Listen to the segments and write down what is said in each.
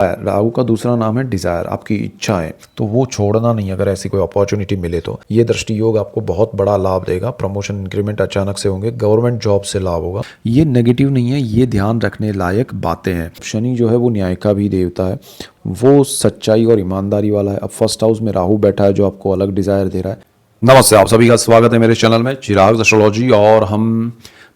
राहु का दूसरा नाम है डिजायर, आपकी इच्छाएं, तो वो छोड़ना नहीं अगर ऐसी कोई अपॉर्चुनिटी मिले तो। ये दृष्टि योग आपको बहुत बड़ा लाभ देगा, प्रमोशन इंक्रीमेंट अचानक से होंगे, गवर्नमेंट जॉब से लाभ होगा। ये नेगेटिव नहीं है, ये ध्यान रखने लायक बातें हैं। शनि जो है वो न्याय का भी देवता है, वो सच्चाई और ईमानदारी वाला है। अब फर्स्ट हाउस में राहु बैठा है जो आपको अलग डिजायर दे रहा है। नमस्ते, आप सभी का स्वागत है मेरे चैनल में चिराग एस्ट्रोलॉजी, और हम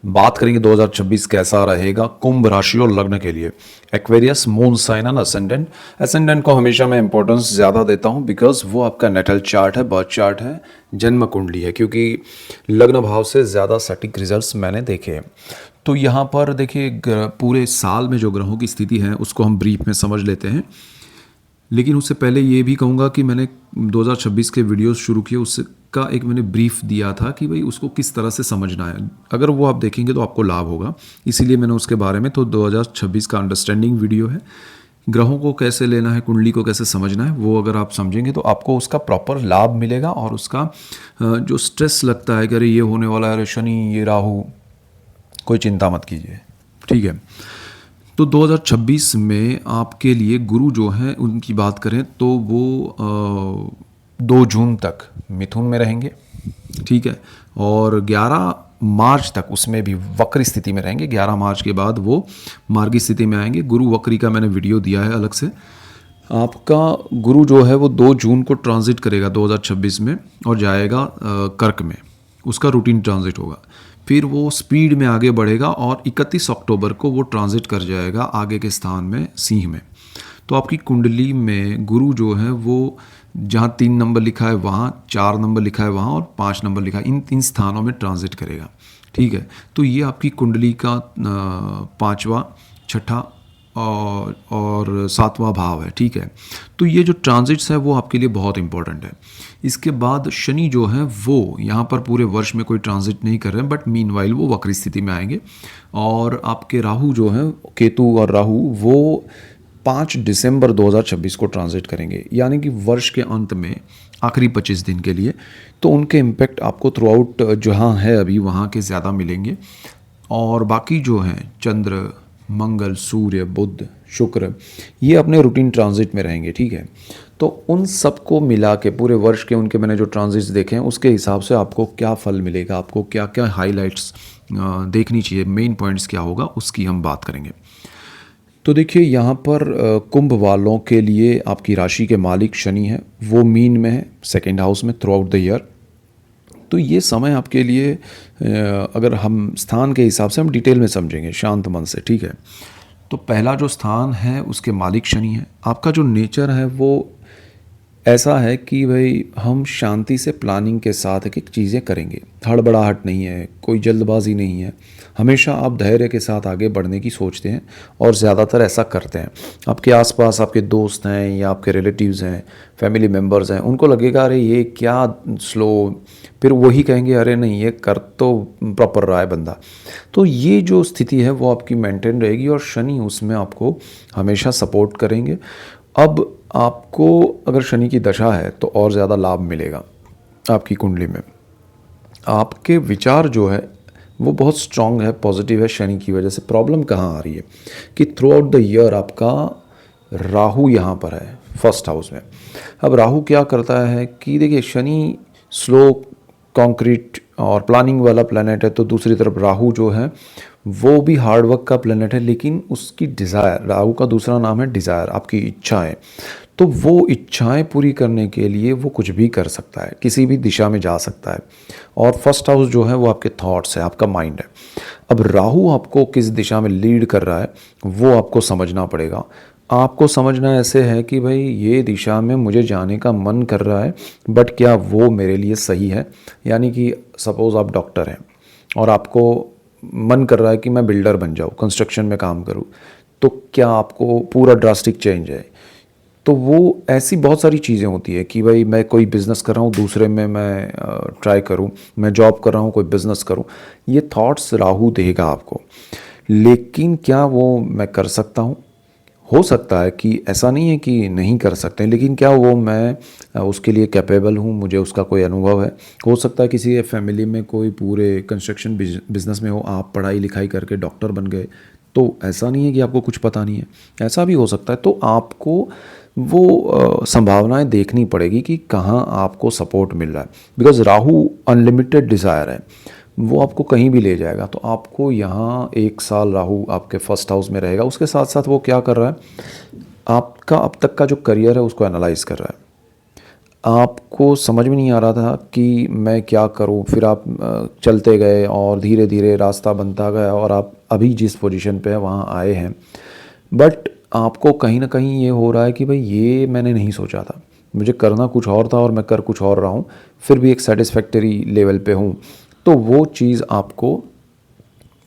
बात करेंगे 2026 कैसा रहेगा कुंभ राशि और लग्न के लिए। Aquarius, moon sign and ascendant. Ascendant को हमेशा मैं इंपॉर्टेंस ज़्यादा देता हूं बिकॉज वो आपका नेटल चार्ट है, बर्थ चार्ट है, जन्म कुंडली है, क्योंकि लग्न भाव से ज़्यादा सटीक रिजल्ट्स मैंने देखे हैं। तो यहाँ पर देखिए पूरे साल में जो ग्रहों की स्थिति है उसको हम ब्रीफ में समझ लेते हैं। लेकिन उससे पहले ये भी कहूँगा कि मैंने 2026 के वीडियोस शुरू किए, उसका एक मैंने ब्रीफ दिया था कि भाई उसको किस तरह से समझना है। अगर वो आप देखेंगे तो आपको लाभ होगा, इसीलिए मैंने उसके बारे में, तो 2026 का अंडरस्टैंडिंग वीडियो है। ग्रहों को कैसे लेना है, कुंडली को कैसे समझना है, वो अगर आप समझेंगे तो आपको उसका प्रॉपर लाभ मिलेगा। और उसका जो स्ट्रेस लगता है कि अरे ये होने वाला है, अरे शनि, ये राहु, कोई चिंता मत कीजिए, ठीक है। तो 2026 में आपके लिए गुरु जो हैं उनकी बात करें तो वो 2 जून तक मिथुन में रहेंगे, ठीक है, और 11 मार्च तक उसमें भी वक्री स्थिति में रहेंगे। 11 मार्च के बाद वो मार्गी स्थिति में आएंगे। गुरु वक्री का मैंने वीडियो दिया है अलग से। आपका गुरु जो है वो 2 जून को ट्रांजिट करेगा 2026 में और जाएगा कर्क में, उसका रूटीन ट्रांजिट होगा। फिर वो स्पीड में आगे बढ़ेगा और 31 अक्टूबर को वो ट्रांजिट कर जाएगा आगे के स्थान में, सिंह में। तो आपकी कुंडली में गुरु जो है वो जहाँ 3 नंबर लिखा है वहाँ, 4 नंबर लिखा है वहाँ और 5 नंबर लिखा है, इन 3 स्थानों में ट्रांजिट करेगा, ठीक है। तो ये आपकी कुंडली का 5वां, 6ठा और 7वां भाव है, ठीक है। तो ये जो ट्रांजिट्स है वो आपके लिए बहुत इंपॉर्टेंट है। इसके बाद शनि जो है वो यहाँ पर पूरे वर्ष में कोई ट्रांजिट नहीं कर रहे हैं, बट मीनवाइल वो वक्री स्थिति में आएंगे। और आपके राहु जो है, केतु और राहु, वो 5 दिसंबर 2026 को ट्रांजिट करेंगे, यानी कि वर्ष के अंत में आखिरी 25 दिन के लिए। तो उनके इम्पैक्ट आपको थ्रू आउट जहाँ है अभी वहाँ के ज़्यादा मिलेंगे। और बाकी जो हैं चंद्र, मंगल, सूर्य, बुध, शुक्र, ये अपने रूटीन ट्रांजिट में रहेंगे, ठीक है। तो उन सबको मिला के पूरे वर्ष के उनके मैंने जो ट्रांजिट्स देखे हैं उसके हिसाब से आपको क्या फल मिलेगा, आपको क्या क्या हाइलाइट्स देखनी चाहिए, मेन पॉइंट्स क्या होगा, उसकी हम बात करेंगे। तो देखिए यहाँ पर कुंभ वालों के लिए आपकी राशि के मालिक शनि है, वो मीन में है, सेकेंड हाउस में, थ्रू आउट द ईयर। तो ये समय आपके लिए अगर हम स्थान के हिसाब से हम डिटेल में समझेंगे शांत मन से, ठीक है। तो पहला जो स्थान है उसके मालिक शनि है। आपका जो नेचर है वो ऐसा है कि भाई हम शांति से प्लानिंग के साथ एक एक चीज़ें करेंगे, हड़बड़ाहट नहीं है, कोई जल्दबाजी नहीं है। हमेशा आप धैर्य के साथ आगे बढ़ने की सोचते हैं और ज़्यादातर ऐसा करते हैं। आपके आसपास आपके दोस्त हैं या आपके रिलेटिव्स हैं, फैमिली मेम्बर्स हैं, उनको लगेगा अरे ये क्या स्लो, फिर वही कहेंगे अरे नहीं ये कर तो प्रॉपर रहा है बंदा। तो ये जो स्थिति है वो आपकी मेंटेन रहेगी और शनि उसमें आपको हमेशा सपोर्ट करेंगे। अब आपको अगर शनि की दशा है तो और ज़्यादा लाभ मिलेगा आपकी कुंडली में। आपके विचार जो है वो बहुत स्ट्रांग है, पॉजिटिव है शनि की वजह से। प्रॉब्लम कहाँ आ रही है कि थ्रू आउट द ईयर आपका राहु यहाँ पर है फर्स्ट हाउस में। अब राहु क्या करता है कि देखिए शनि स्लो, कॉन्क्रीट और प्लानिंग वाला प्लैनेट है, तो दूसरी तरफ राहु जो है वो भी हार्डवर्क का प्लैनेट है, लेकिन उसकी डिज़ायर, राहु का दूसरा नाम है डिज़ायर, आपकी इच्छाएं। तो वो इच्छाएं पूरी करने के लिए वो कुछ भी कर सकता है, किसी भी दिशा में जा सकता है। और फर्स्ट हाउस जो है वो आपके थॉट्स है, आपका माइंड है। अब राहु आपको किस दिशा में लीड कर रहा है वो आपको समझना पड़ेगा। आपको समझना ऐसे है कि भाई ये दिशा में मुझे जाने का मन कर रहा है, बट क्या वो मेरे लिए सही है। यानी कि सपोज़ आप डॉक्टर हैं और आपको मन कर रहा है कि मैं बिल्डर बन जाऊँ, कंस्ट्रक्शन में काम करूँ, तो क्या आपको पूरा ड्रास्टिक चेंज है। तो वो ऐसी बहुत सारी चीज़ें होती है कि भाई मैं कोई बिज़नेस कर रहा हूँ, दूसरे में मैं ट्राई करूँ, मैं जॉब कर रहा हूँ, कोई बिज़नेस करूँ। ये थॉट्स राहु देगा आपको, लेकिन क्या वो मैं कर सकता हूँ। हो सकता है कि ऐसा नहीं है कि नहीं कर सकते, लेकिन क्या वो मैं उसके लिए कैपेबल हूँ, मुझे उसका कोई अनुभव है। हो सकता है किसी फैमिली में कोई पूरे कंस्ट्रक्शन बिजनेस में हो, आप पढ़ाई लिखाई करके डॉक्टर बन गए, तो ऐसा नहीं है कि आपको कुछ पता नहीं है, ऐसा भी हो सकता है। तो आपको वो संभावनाएं देखनी पड़ेगी कि कहाँ आपको सपोर्ट मिल रहा है, बिकॉज राहु अनलिमिटेड डिज़ायर है, वो आपको कहीं भी ले जाएगा। तो आपको यहाँ 1 साल राहु आपके फर्स्ट हाउस में रहेगा, उसके साथ साथ वो क्या कर रहा है, आपका अब तक का जो करियर है उसको एनालाइज कर रहा है। आपको समझ में नहीं आ रहा था कि मैं क्या करूं, फिर आप चलते गए और धीरे धीरे रास्ता बनता गया और आप अभी जिस पोजीशन पे है वहाँ आए हैं। बट आपको कहीं ना कहीं ये हो रहा है कि भाई ये मैंने नहीं सोचा था, मुझे करना कुछ और था और मैं कर कुछ और रहा हूँ, फिर भी एक सेटिस्फैक्टरी लेवल पे हूँ। तो वो चीज़ आपको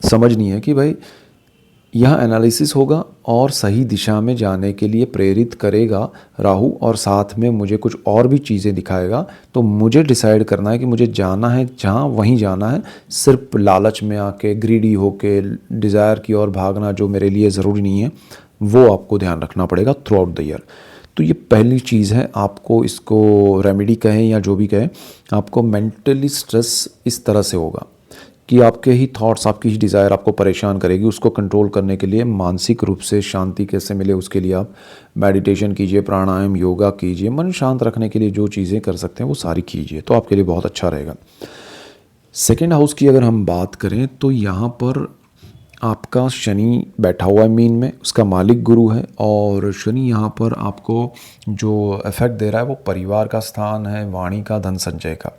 समझनी है कि भाई यह एनालिसिस होगा और सही दिशा में जाने के लिए प्रेरित करेगा राहु, और साथ में मुझे कुछ और भी चीज़ें दिखाएगा। तो मुझे डिसाइड करना है कि मुझे जाना है जहाँ वहीं जाना है, सिर्फ लालच में आके ग्रीडी होके डिज़ायर की ओर भागना जो मेरे लिए ज़रूरी नहीं है, वो आपको ध्यान रखना पड़ेगा थ्रू आउट द ईयर। तो ये पहली चीज़ है, आपको इसको रेमेडी कहें या जो भी कहें, आपको मेंटली स्ट्रेस इस तरह से होगा कि आपके ही थॉट्स, आपकी ही डिज़ायर आपको परेशान करेगी। उसको कंट्रोल करने के लिए मानसिक रूप से शांति कैसे मिले, उसके लिए आप मेडिटेशन कीजिए, प्राणायाम, योगा कीजिए, मन शांत रखने के लिए जो चीज़ें कर सकते हैं वो सारी कीजिए, तो आपके लिए बहुत अच्छा रहेगा। सेकेंड हाउस की अगर हम बात करें तो यहाँ पर आपका शनि बैठा हुआ है मीन में, उसका मालिक गुरु है, और शनि यहाँ पर आपको जो इफेक्ट दे रहा है वो परिवार का स्थान है, वाणी का, धन संचय का।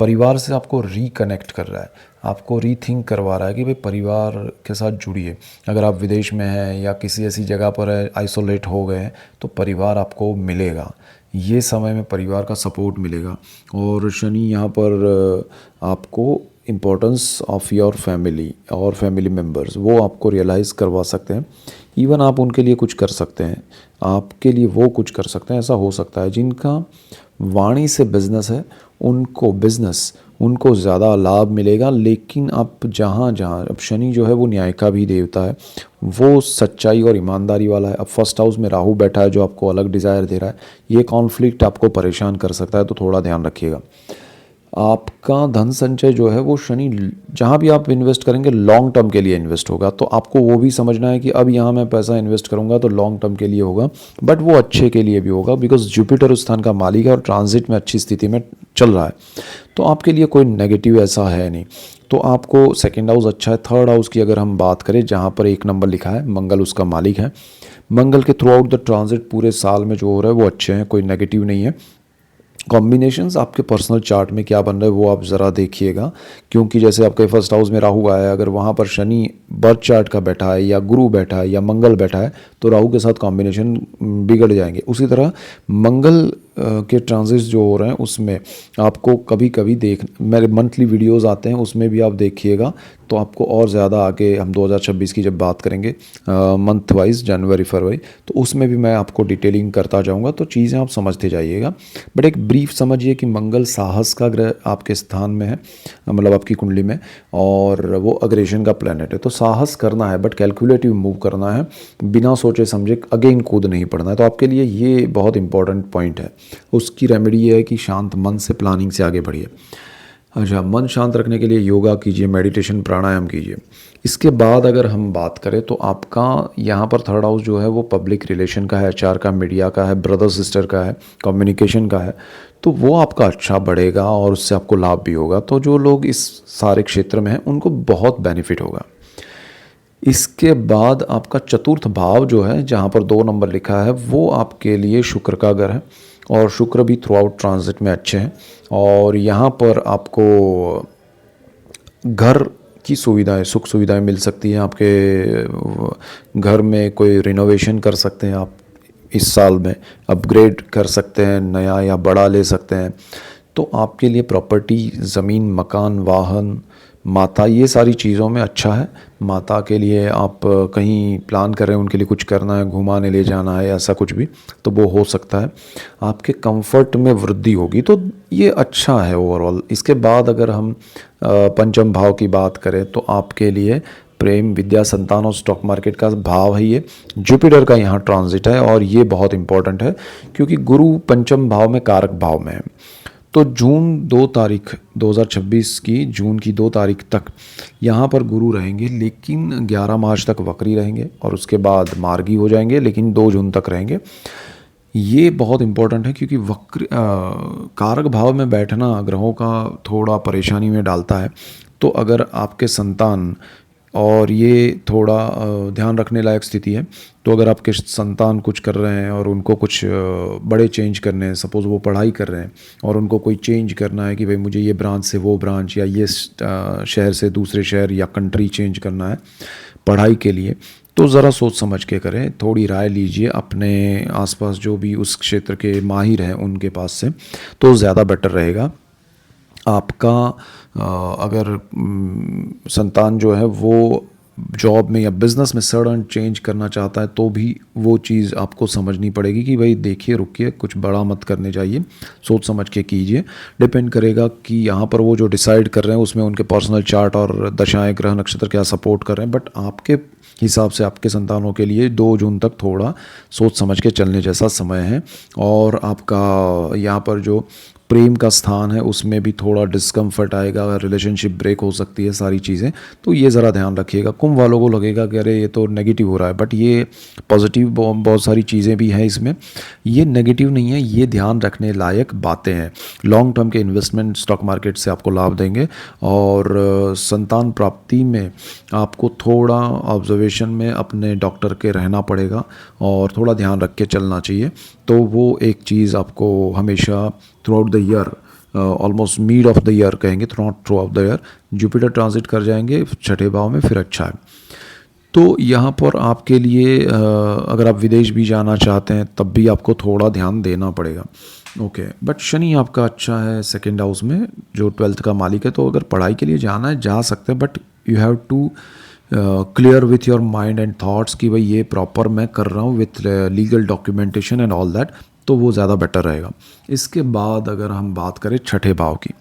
परिवार से आपको रिकनेक्ट कर रहा है, आपको रीथिंक करवा रहा है कि भाई परिवार के साथ जुड़िए। अगर आप विदेश में हैं या किसी ऐसी जगह पर है, आइसोलेट हो गए हैं, तो परिवार आपको मिलेगा, ये समय में परिवार का सपोर्ट मिलेगा। और शनि यहाँ पर आपको इम्पोर्टेंस ऑफ योर फैमिली और फैमिली मेम्बर्स वो आपको रियलाइज़ करवा सकते हैं। इवन आप उनके लिए कुछ कर सकते हैं, आपके लिए वो कुछ कर सकते हैं। ऐसा हो सकता है जिनका वाणी से बिजनेस है उनको ज़्यादा लाभ मिलेगा। लेकिन आप जहाँ जहाँ अब शनि जो है वो न्याय का भी देवता है, वो सच्चाई और ईमानदारी वाला है। अब फर्स्ट हाउस में राहु बैठा है जो आपको अलग डिज़ायर दे रहा है, ये कॉन्फ्लिक्ट आपको परेशान कर सकता है, तो थोड़ा ध्यान रखिएगा। आपका धन संचय जो है वो शनि जहाँ भी आप इन्वेस्ट करेंगे लॉन्ग टर्म के लिए इन्वेस्ट होगा, तो आपको वो भी समझना है कि अब यहाँ मैं पैसा इन्वेस्ट करूँगा तो लॉन्ग टर्म के लिए होगा, बट वो अच्छे के लिए भी होगा, बिकॉज जुपिटर उस स्थान का मालिक है और ट्रांजिट में अच्छी स्थिति में चल रहा है, तो आपके लिए कोई नेगेटिव ऐसा है नहीं। तो आपको सेकेंड हाउस अच्छा है। थर्ड हाउस की अगर हम बात करें, जहाँ पर 1 नंबर लिखा है, मंगल उसका मालिक है। मंगल के थ्रू आउट द ट्रांजिट पूरे साल में जो हो रहा है वो अच्छे हैं, कोई नेगेटिव नहीं है। कॉम्बिनेशंस आपके पर्सनल चार्ट में क्या बन रहा है वो आप ज़रा देखिएगा, क्योंकि जैसे आपके फर्स्ट हाउस में राहु आया है, अगर वहाँ पर शनि बर्थ चार्ट का बैठा है या गुरु बैठा है या मंगल बैठा है तो राहु के साथ कॉम्बिनेशन बिगड़ जाएंगे। उसी तरह मंगल के ट्रांजिट्स जो हो रहे हैं उसमें आपको कभी कभी मेरे मंथली वीडियोस आते हैं उसमें भी आप देखिएगा, तो आपको और ज़्यादा आगे हम 2026 की जब बात करेंगे मंथ वाइज, जनवरी फरवरी, तो उसमें भी मैं आपको डिटेलिंग करता जाऊंगा, तो चीज़ें आप समझते जाइएगा। बट एक ब्रीफ समझिए कि मंगल साहस का ग्रह आपके स्थान में है, मतलब आपकी कुंडली में, और वो अग्रेशन का प्लैनेट है। तो साहस करना है बट कैलकुलेटिव मूव करना है, बिना सोचे समझे अगेन कूद नहीं पड़ना है, तो आपके लिए ये बहुत इंपॉर्टेंट पॉइंट है। उसकी रेमेडी ये है कि शांत मन से प्लानिंग से आगे बढ़िए। अच्छा, मन शांत रखने के लिए योगा कीजिए, मेडिटेशन, प्राणायाम कीजिए। इसके बाद अगर हम बात करें तो आपका यहाँ पर थर्ड हाउस जो है वो पब्लिक रिलेशन का है, एचआर का, मीडिया का है, ब्रदर सिस्टर का है, कम्युनिकेशन का है, तो वो आपका अच्छा बढ़ेगा और उससे आपको लाभ भी होगा। तो जो लोग इस सारे क्षेत्र में हैं उनको बहुत बेनिफिट होगा। इसके बाद आपका चतुर्थ भाव जो है, जहाँ पर 2 नंबर लिखा है, वो आपके लिए शुक्र का घर है, और शुक्र भी थ्रू आउट ट्रांजिट में अच्छे हैं, और यहाँ पर आपको घर की सुविधाएं, सुख सुविधाएं मिल सकती हैं। आपके घर में कोई रिनोवेशन कर सकते हैं आप, इस साल में अपग्रेड कर सकते हैं, नया या बड़ा ले सकते हैं। तो आपके लिए प्रॉपर्टी, ज़मीन, मकान, वाहन, माता, ये सारी चीज़ों में अच्छा है। माता के लिए आप कहीं प्लान कर रहे हैं, उनके लिए कुछ करना है, घुमाने ले जाना है, ऐसा कुछ भी, तो वो हो सकता है। आपके कंफर्ट में वृद्धि होगी, तो ये अच्छा है ओवरऑल। इसके बाद अगर हम पंचम भाव की बात करें तो आपके लिए प्रेम, विद्या, संतान और स्टॉक मार्केट का भाव है ये। जुपिटर का यहाँ ट्रांजिट है और ये बहुत इंपॉर्टेंट है क्योंकि गुरु पंचम भाव में कारक भाव में है। तो जून 2 तारीख 2026 की जून की 2 तारीख तक यहाँ पर गुरु रहेंगे, लेकिन 11 मार्च तक वक्री रहेंगे और उसके बाद मार्गी हो जाएंगे, लेकिन 2 जून तक रहेंगे। ये बहुत इंपॉर्टेंट है क्योंकि वक्र कारक भाव में बैठना ग्रहों का थोड़ा परेशानी में डालता है। तो अगर आपके संतान, और ये थोड़ा ध्यान रखने लायक स्थिति है, तो अगर आपके संतान कुछ कर रहे हैं और उनको कुछ बड़े चेंज करने हैं, सपोज़ वो पढ़ाई कर रहे हैं और उनको कोई चेंज करना है कि भाई मुझे ये ब्रांच से वो ब्रांच या ये शहर से दूसरे शहर या कंट्री चेंज करना है पढ़ाई के लिए, तो ज़रा सोच समझ के करें, थोड़ी राय लीजिए अपने आसपास जो भी उस क्षेत्र के माहिर हैं उनके पास से, तो ज़्यादा बेटर रहेगा। आपका अगर संतान जो है वो जॉब में या बिज़नेस में सडन चेंज करना चाहता है, तो भी वो चीज़ आपको समझनी पड़ेगी कि भाई देखिए रुकिए, कुछ बड़ा मत करने चाहिए, सोच समझ के कीजिए। डिपेंड करेगा कि यहाँ पर वो जो डिसाइड कर रहे हैं उसमें उनके पर्सनल चार्ट और दशाएं ग्रह नक्षत्र क्या सपोर्ट कर रहे हैं, बट आपके हिसाब से आपके संतानों के लिए 2 जून तक थोड़ा सोच समझ के चलने जैसा समय है। और आपका यहाँ पर जो प्रेम का स्थान है उसमें भी थोड़ा डिस्कम्फर्ट आएगा, रिलेशनशिप ब्रेक हो सकती है, सारी चीज़ें, तो ये ज़रा ध्यान रखिएगा। कुंभ वालों को लगेगा कि अरे ये तो नेगेटिव हो रहा है, बट ये पॉजिटिव बहुत सारी चीज़ें भी हैं इसमें, ये नेगेटिव नहीं है, ये ध्यान रखने लायक बातें हैं। लॉन्ग टर्म के इन्वेस्टमेंट स्टॉक मार्केट से आपको लाभ देंगे। और संतान प्राप्ति में आपको थोड़ा ऑब्जर्वेशन में अपने डॉक्टर के रहना पड़ेगा और थोड़ा ध्यान रख के चलना चाहिए। तो वो एक चीज़ आपको हमेशा throughout the year, almost mid of the year कहेंगे, throughout the year Jupiter transit कर जाएंगे 6ठे भाव में, फिर अच्छा है। तो यहाँ पर आपके लिए अगर आप विदेश भी जाना चाहते हैं तब भी आपको थोड़ा ध्यान देना पड़ेगा। ओके, बट शनि आपका अच्छा है 2nd हाउस में, जो 12th का मालिक है, तो अगर पढ़ाई के लिए जाना है जा सकते हैं, but you have to clear with your mind and thoughts कि भाई ये प्रॉपर मैं कर रहा हूँ with legal documentation and all that, तो वो ज़्यादा बेटर रहेगा। इसके बाद अगर हम बात करें 6ठे भाव की,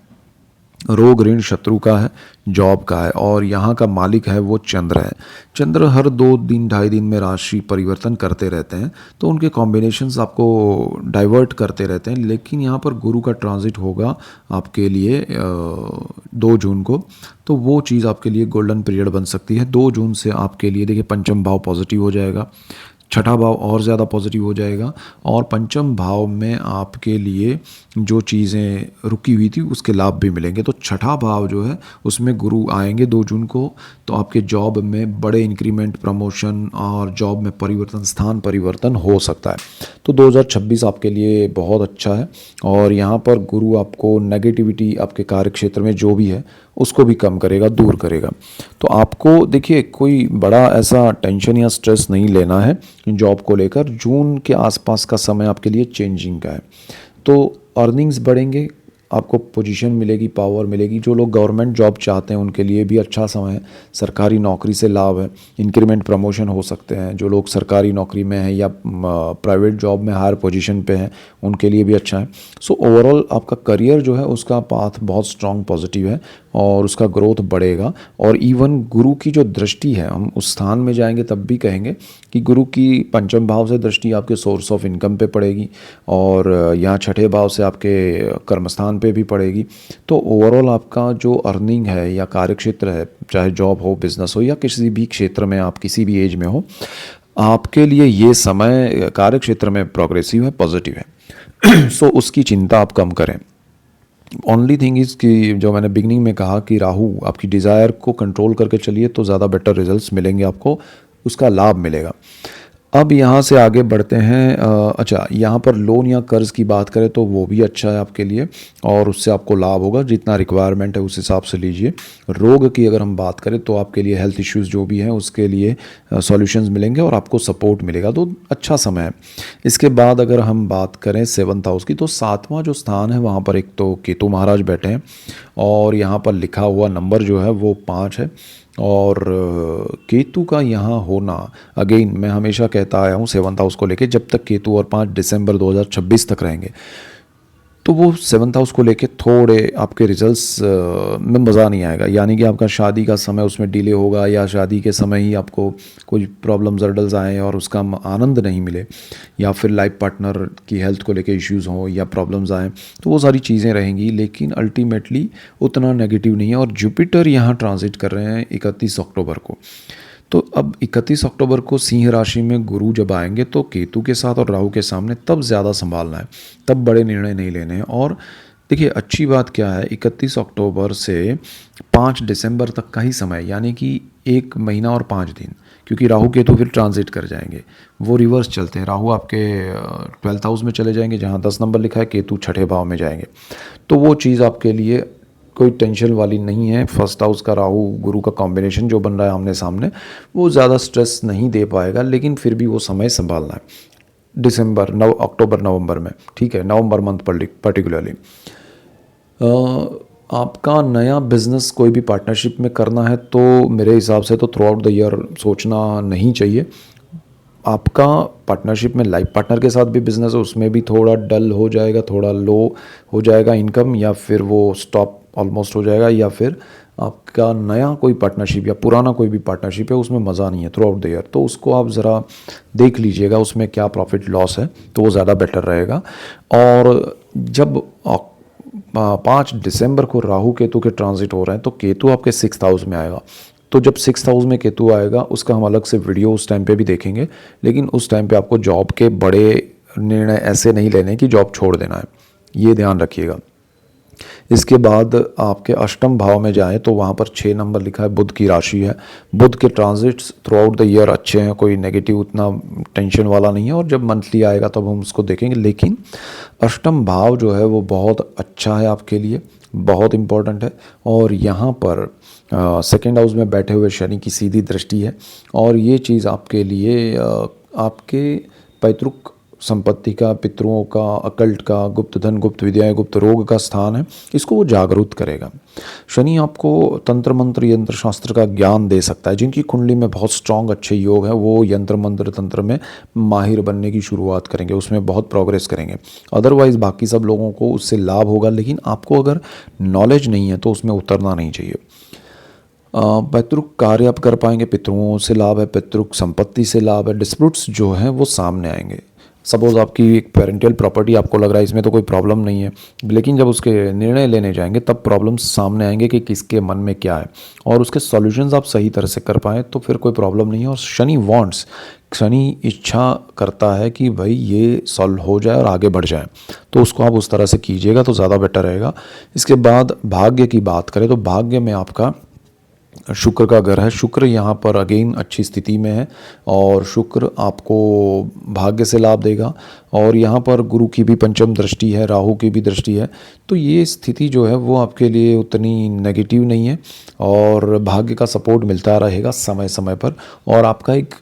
रोग ऋण शत्रु का है, जॉब का है, और यहाँ का मालिक है वो चंद्र है। चंद्र हर 2 दिन 2.5 दिन में राशि परिवर्तन करते रहते हैं, तो उनके कॉम्बिनेशंस आपको डाइवर्ट करते रहते हैं। लेकिन यहाँ पर गुरु का ट्रांजिट होगा आपके लिए 2 जून को, तो वो चीज़ आपके लिए गोल्डन पीरियड बन सकती है। 2 जून से आपके लिए देखिए पंचम भाव पॉजिटिव हो जाएगा, 6ठा भाव और ज़्यादा पॉजिटिव हो जाएगा, और पंचम भाव में आपके लिए जो चीज़ें रुकी हुई थी उसके लाभ भी मिलेंगे। तो 6ठा भाव जो है उसमें गुरु आएंगे 2 जून को, तो आपके जॉब में बड़े इंक्रीमेंट, प्रमोशन और जॉब में परिवर्तन, स्थान परिवर्तन हो सकता है। तो 2026 आपके लिए बहुत अच्छा है। और यहाँ पर गुरु आपको नेगेटिविटी आपके कार्य क्षेत्र में जो भी है उसको भी कम करेगा, दूर करेगा। तो आपको देखिए कोई बड़ा ऐसा टेंशन या स्ट्रेस नहीं लेना है जॉब को लेकर। जून के आसपास का समय आपके लिए चेंजिंग का है, तो अर्निंग्स बढ़ेंगे, आपको पोजीशन मिलेगी, पावर मिलेगी। जो लोग गवर्नमेंट जॉब चाहते हैं उनके लिए भी अच्छा समय है, सरकारी नौकरी से लाभ है, इंक्रीमेंट प्रमोशन हो सकते हैं। जो लोग सरकारी नौकरी में हैं या प्राइवेट जॉब में हायर पोजीशन पे हैं उनके लिए भी अच्छा है। सो ओवरऑल आपका करियर जो है उसका पाथ बहुत स्ट्रॉन्ग पॉजिटिव है और उसका ग्रोथ बढ़ेगा। और इवन गुरु की जो दृष्टि है, हम उस स्थान में जाएंगे तब भी कहेंगे कि गुरु की पंचम भाव से दृष्टि आपके सोर्स ऑफ इनकम पे पड़ेगी, और यहाँ 6ठे भाव से आपके कर्मस्थान पे भी पड़ेगी। तो ओवरऑल आपका जो अर्निंग है या कार्यक्षेत्र है, चाहे जॉब हो, बिजनेस हो, या किसी भी क्षेत्र में आप किसी भी एज में हो, आपके लिए ये समय कार्य क्षेत्र में प्रोग्रेसिव है, पॉजिटिव है। सो उसकी चिंता आप कम करें। ओनली थिंग इज़ कि जो मैंने बिगनिंग में कहा कि राहु आपकी डिज़ायर को कंट्रोल करके चलिए तो ज़्यादा बेटर रिजल्ट्स मिलेंगे आपको, उसका लाभ मिलेगा। अब यहाँ से आगे बढ़ते हैं। अच्छा, यहाँ पर लोन या कर्ज़ की बात करें तो वो भी अच्छा है आपके लिए और उससे आपको लाभ होगा, जितना रिक्वायरमेंट है उस हिसाब से लीजिए। रोग की अगर हम बात करें तो आपके लिए हेल्थ इश्यूज़ जो भी हैं उसके लिए सॉल्यूशंस मिलेंगे और आपको सपोर्ट मिलेगा, तो अच्छा समय है। इसके बाद अगर हम बात करें 7th हाउस की, तो 7वां जो स्थान है वहाँ पर एक तो केतु महाराज बैठे हैं और यहाँ पर लिखा हुआ नंबर जो है वो 5 है। और केतु का यहाँ होना, अगेन मैं हमेशा कहता आया हूँ 7th हाउस को लेके, जब तक केतु और 5 दिसंबर 2026 तक रहेंगे तो वो 7th हाउस को लेके थोड़े आपके रिजल्ट्स में मज़ा नहीं आएगा, यानी कि आपका शादी का समय उसमें डिले होगा या शादी के समय ही आपको कुछ प्रॉब्लम्स अर्डल्स आए और उसका आनंद नहीं मिले, या फिर लाइफ पार्टनर की हेल्थ को लेके इश्यूज़ हों या प्रॉब्लम्स आएँ, तो वो सारी चीज़ें रहेंगी। लेकिन अल्टीमेटली उतना नेगेटिव नहीं है। और जुपिटर यहाँ ट्रांजिट कर रहे हैं 31 अक्टूबर को। तो अब 31 अक्टूबर को सिंह राशि में गुरु जब आएंगे तो केतु के साथ और राहु के सामने, तब ज़्यादा संभालना है, तब बड़े निर्णय नहीं लेने हैं। और देखिए अच्छी बात क्या है, 31 अक्टूबर से 5 दिसंबर तक का ही समय, यानी कि 1 महीना और 5 दिन, क्योंकि राहु केतु फिर ट्रांजिट कर जाएंगे, वो रिवर्स चलते हैं। राहु आपके 12th हाउस में चले जाएंगे जहाँ 10 नंबर लिखा है, केतु 6ठे भाव में जाएंगे। तो वो चीज़ आपके लिए कोई टेंशन वाली नहीं है। फर्स्ट हाउस का राहु गुरु का कॉम्बिनेशन जो बन रहा है आमने सामने, वो ज़्यादा स्ट्रेस नहीं दे पाएगा, लेकिन फिर भी वो समय संभालना है दिसंबर, अक्टूबर नवंबर में, ठीक है, नवंबर मंथ पर्टिकुलरली। आपका नया बिजनेस कोई भी पार्टनरशिप में करना है तो मेरे हिसाब से तो थ्रू आउट द ईयर सोचना नहीं चाहिए। आपका पार्टनरशिप में लाइफ पार्टनर के साथ भी बिजनेस है, उसमें भी थोड़ा डल हो जाएगा, थोड़ा लो हो जाएगा इनकम, या फिर वो स्टॉप ऑलमोस्ट हो जाएगा, या फिर आपका नया कोई पार्टनरशिप या पुराना कोई भी पार्टनरशिप है उसमें मज़ा नहीं है थ्रू आउट द ईयर, तो उसको आप ज़रा देख लीजिएगा उसमें क्या प्रॉफिट लॉस है, तो वो ज़्यादा बेटर रहेगा। और जब 5 दिसंबर को राहु केतु के ट्रांजिट हो रहे हैं तो केतु आपके 6th हाउस में आएगा। तो जब 6th हाउस में केतु आएगा उसका हम अलग से वीडियो उस टाइम पे भी देखेंगे, लेकिन उस टाइम पे आपको जॉब के बड़े निर्णय ऐसे नहीं लेने कि जॉब छोड़ देना है, ये ध्यान रखिएगा। इसके बाद आपके अष्टम भाव में जाएं तो वहाँ पर 6 नंबर लिखा है, बुध की राशि है। बुध के transits through out the year अच्छे हैं, कोई नेगेटिव उतना टेंशन वाला नहीं है, और जब मंथली आएगा तब हम उसको देखेंगे। लेकिन अष्टम भाव जो है वो बहुत अच्छा है आपके लिए, बहुत इम्पॉर्टेंट है। और यहाँ पर 2nd हाउस में बैठे हुए शनि की सीधी दृष्टि है, और ये चीज़ आपके लिए आपके पैतृक संपत्ति का, पितरों का, अकल्ट का, गुप्त धन, गुप्त विद्याएं, गुप्त रोग का स्थान है, इसको वो जागरूक करेगा। शनि आपको तंत्र मंत्र यंत्र शास्त्र का ज्ञान दे सकता है। जिनकी कुंडली में बहुत स्ट्रांग अच्छे योग है वो यंत्र मंत्र तंत्र में माहिर बनने की शुरुआत करेंगे, उसमें बहुत प्रोग्रेस करेंगे। अदरवाइज बाकी सब लोगों को उससे लाभ होगा, लेकिन आपको अगर नॉलेज नहीं है तो उसमें उतरना नहीं चाहिए। पैतृक कार्य आप कर पाएंगे, पितरों से लाभ है, पितृक संपत्ति से लाभ है। डिस्प्यूट्स जो हैं वो सामने आएंगे। सपोज आपकी एक पेरेंटियल प्रॉपर्टी आपको लग रहा है इसमें तो कोई प्रॉब्लम नहीं है, लेकिन जब उसके निर्णय लेने जाएंगे तब प्रॉब्लम्स सामने आएंगे कि किसके मन में क्या है, और उसके सॉल्यूशंस आप सही तरह से कर पाएँ तो फिर कोई प्रॉब्लम नहीं है। और शनि इच्छा करता है कि भाई ये सॉल्व हो जाए और आगे बढ़ जाए, तो उसको आप उस तरह से कीजिएगा तो ज़्यादा बेटर रहेगा। इसके बाद भाग्य की बात करें तो भाग्य में आपका शुक्र का घर है। शुक्र यहाँ पर अगेन अच्छी स्थिति में है, और शुक्र आपको भाग्य से लाभ देगा। और यहाँ पर गुरु की भी पंचम दृष्टि है, राहु की भी दृष्टि है, तो ये स्थिति जो है वो आपके लिए उतनी नेगेटिव नहीं है, और भाग्य का सपोर्ट मिलता रहेगा समय समय पर। और आपका एक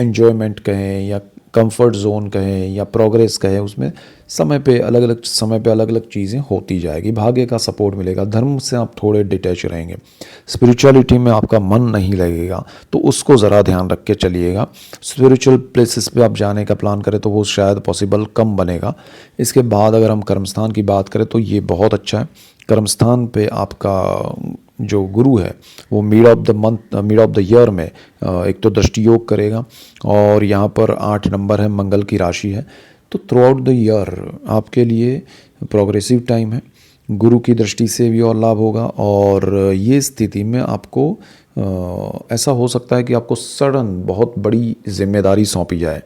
एन्जॉयमेंट कहें या कंफर्ट जोन कहें या प्रोग्रेस कहें, उसमें समय पे अलग अलग चीज़ें होती जाएगी, भाग्य का सपोर्ट मिलेगा। धर्म से आप थोड़े डिटैच रहेंगे, स्पिरिचुअलिटी में आपका मन नहीं लगेगा, तो उसको ज़रा ध्यान रख के चलिएगा। स्पिरिचुअल प्लेसेस पे आप जाने का प्लान करें तो वो शायद पॉसिबल कम बनेगा। इसके बाद अगर हम कर्मस्थान की बात करें तो ये बहुत अच्छा है। कर्मस्थान पे आपका जो गुरु है वो मिड ऑफ द ईयर में एक तो दृष्टि योग करेगा, और यहाँ पर 8 नंबर है, मंगल की राशि है। तो थ्रू आउट द ईयर आपके लिए प्रोग्रेसिव टाइम है, गुरु की दृष्टि से भी और लाभ होगा। और ये स्थिति में आपको ऐसा हो सकता है कि आपको सडन बहुत बड़ी जिम्मेदारी सौंपी जाए,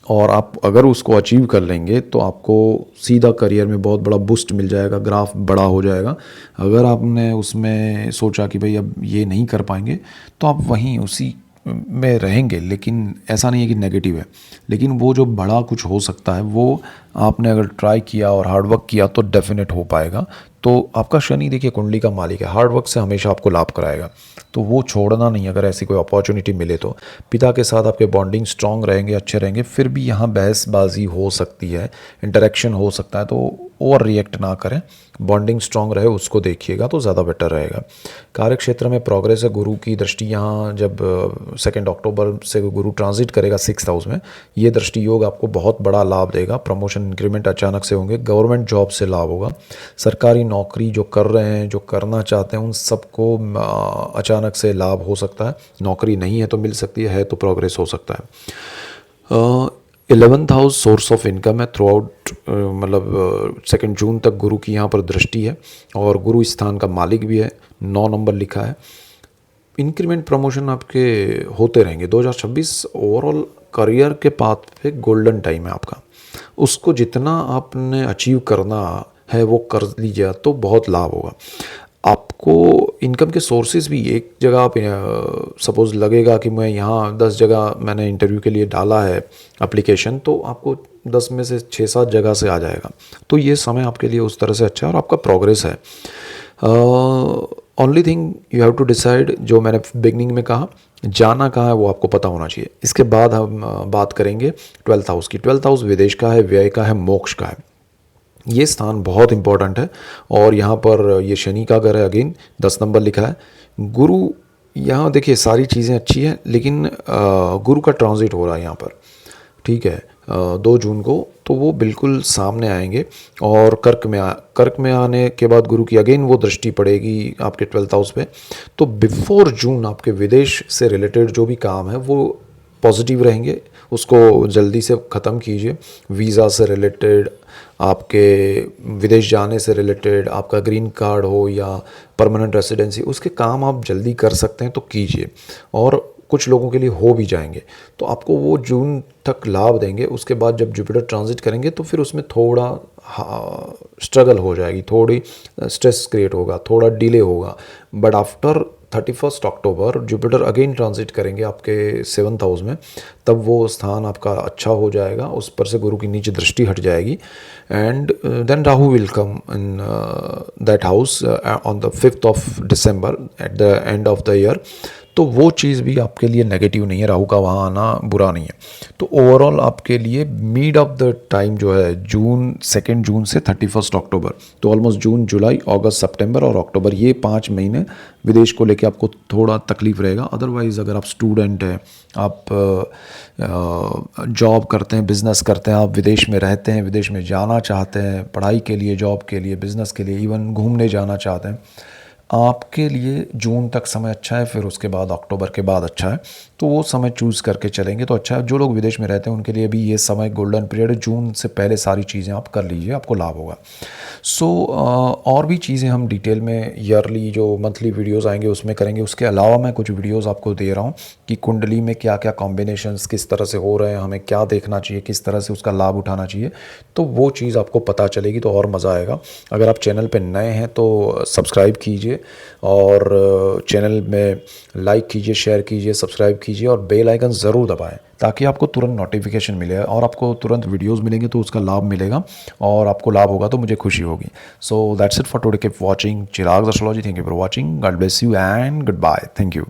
और आप अगर उसको अचीव कर लेंगे तो आपको सीधा करियर में बहुत बड़ा बूस्ट मिल जाएगा, ग्राफ बड़ा हो जाएगा। अगर आपने उसमें सोचा कि भाई अब ये नहीं कर पाएंगे तो आप वहीं उसी में रहेंगे, लेकिन ऐसा नहीं है कि नेगेटिव है, लेकिन वो जो बड़ा कुछ हो सकता है वो आपने अगर ट्राई किया और हार्डवर्क किया तो डेफिनेट हो पाएगा। तो आपका शनि देखिए कुंडली का मालिक है, हार्डवर्क से हमेशा आपको लाभ कराएगा। तो वो छोड़ना नहीं अगर ऐसी कोई अपॉर्चुनिटी मिले तो। पिता के साथ आपके बॉन्डिंग स्ट्रांग रहेंगे, अच्छे रहेंगे, फिर भी यहाँ बहसबाजी हो सकती है, इंटरेक्शन हो सकता है, तो ओवर रिएक्ट ना करें, बॉन्डिंग स्ट्रांग रहे उसको देखिएगा तो ज़्यादा बेटर रहेगा। कार्य क्षेत्र में प्रोग्रेस है, गुरु की दृष्टि यहाँ जब 2 अक्टूबर से गुरु ट्रांजिट करेगा 6th हाउस में, ये दृष्टि योग आपको बहुत बड़ा लाभ देगा। प्रमोशन इंक्रीमेंट अचानक से होंगे, गवर्नमेंट जॉब से लाभ होगा, सरकारी नौकरी जो कर रहे हैं, जो करना चाहते हैं, उन सबको अचानक से लाभ हो सकता है। नौकरी नहीं है तो मिल सकती है तो प्रोग्रेस हो सकता है। 11th house source of income है थ्रू आउट, मतलब 2 जून तक गुरु की यहाँ पर दृष्टि है और गुरु स्थान का मालिक भी है, 9 नंबर लिखा है। इंक्रीमेंट प्रमोशन आपके होते रहेंगे। 2026 ओवरऑल करियर के पाथ पे गोल्डन टाइम है आपका, उसको जितना आपने अचीव करना है वो कर लीजिए तो बहुत लाभ होगा आपको। इनकम के सोर्सेज भी, एक जगह आप सपोज़ लगेगा कि मैं यहाँ 10 जगह मैंने इंटरव्यू के लिए डाला है एप्लीकेशन, तो आपको 10 में से 6-7 जगह से आ जाएगा। तो ये समय आपके लिए उस तरह से अच्छा है और आपका प्रोग्रेस है। Only thing you have to decide, जो मैंने बिगनिंग में कहा, जाना कहाँ है वो आपको पता होना चाहिए। इसके बाद हम बात करेंगे 12th हाउस की। 12th हाउस विदेश का है, व्यय का है, मोक्ष का है। ये स्थान बहुत इंपॉर्टेंट है और यहाँ पर ये शनि का घर है, अगेन 10 नंबर लिखा है। गुरु यहाँ देखिए सारी चीज़ें अच्छी हैं, लेकिन गुरु का ट्रांजिट हो रहा है यहाँ पर, ठीक है, 2 जून को, तो वो बिल्कुल सामने आएंगे और कर्क में आने के बाद गुरु की अगेन वो दृष्टि पड़ेगी आपके 12th हाउस पे। तो बिफोर जून आपके विदेश से रिलेटेड जो भी काम है वो पॉजिटिव रहेंगे, उसको जल्दी से ख़त्म कीजिए। वीज़ा से रिलेटेड, आपके विदेश जाने से रिलेटेड, आपका ग्रीन कार्ड हो या परमानेंट रेसिडेंसी, उसके काम आप जल्दी कर सकते हैं तो कीजिए, और कुछ लोगों के लिए हो भी जाएंगे तो आपको वो जून तक लाभ देंगे। उसके बाद जब जुपिटर ट्रांजिट करेंगे तो फिर उसमें थोड़ा स्ट्रगल हो जाएगी, थोड़ी स्ट्रेस क्रिएट होगा, थोड़ा डिले होगा। But after 31 October Jupiter again transit करेंगे आपके 7th हाउस में, तब वो स्थान आपका अच्छा हो जाएगा, उस पर से गुरु की नीचे दृष्टि हट जाएगी। And then Rahu will come in that house on the 5th December at the end of the year. तो वो चीज़ भी आपके लिए नेगेटिव नहीं है, राहु का वहाँ आना बुरा नहीं है। तो ओवरऑल आपके लिए मिड ऑफ द टाइम जो है 2 जून से 31 अक्टूबर, तो ऑलमोस्ट जून, जुलाई, अगस्त, सितंबर और अक्टूबर, ये 5 महीने विदेश को लेके आपको थोड़ा तकलीफ रहेगा। अदरवाइज़ अगर आप स्टूडेंट हैं, आप जॉब करते हैं, बिज़नेस करते हैं, आप विदेश में रहते हैं, विदेश में जाना चाहते हैं पढ़ाई के लिए, जॉब के लिए, बिज़नेस के लिए, इवन घूमने जाना चाहते हैं, आपके लिए जून तक समय अच्छा है, फिर उसके बाद अक्टूबर के बाद अच्छा है। तो वो समय चूज़ करके चलेंगे तो अच्छा है। जो लोग विदेश में रहते हैं उनके लिए भी ये समय गोल्डन पीरियड है, जून से पहले सारी चीज़ें आप कर लीजिए, आपको लाभ होगा। सो और भी चीज़ें हम डिटेल में ईयरली जो मंथली वीडियोस आएंगे उसमें करेंगे। उसके अलावा मैं कुछ वीडियोस आपको दे रहा हूँ कि कुंडली में क्या क्या कॉम्बिनेशंस किस तरह से हो रहे हैं, हमें क्या देखना चाहिए, किस तरह से उसका लाभ उठाना चाहिए, तो वो चीज़ आपको पता चलेगी तो और मज़ा आएगा। अगर आप चैनल पर नए हैं तो सब्सक्राइब कीजिए और चैनल में लाइक कीजिए, शेयर कीजिए, सब्सक्राइब कीजिए और बेल आइकन ज़रूर दबाएं ताकि आपको तुरंत नोटिफिकेशन मिले और आपको तुरंत वीडियोस मिलेंगे तो उसका लाभ मिलेगा और आपको लाभ होगा तो मुझे खुशी होगी। So that's it for today, keep watching Chirag astrology. Thank you for watching, God bless you and goodbye, thank you.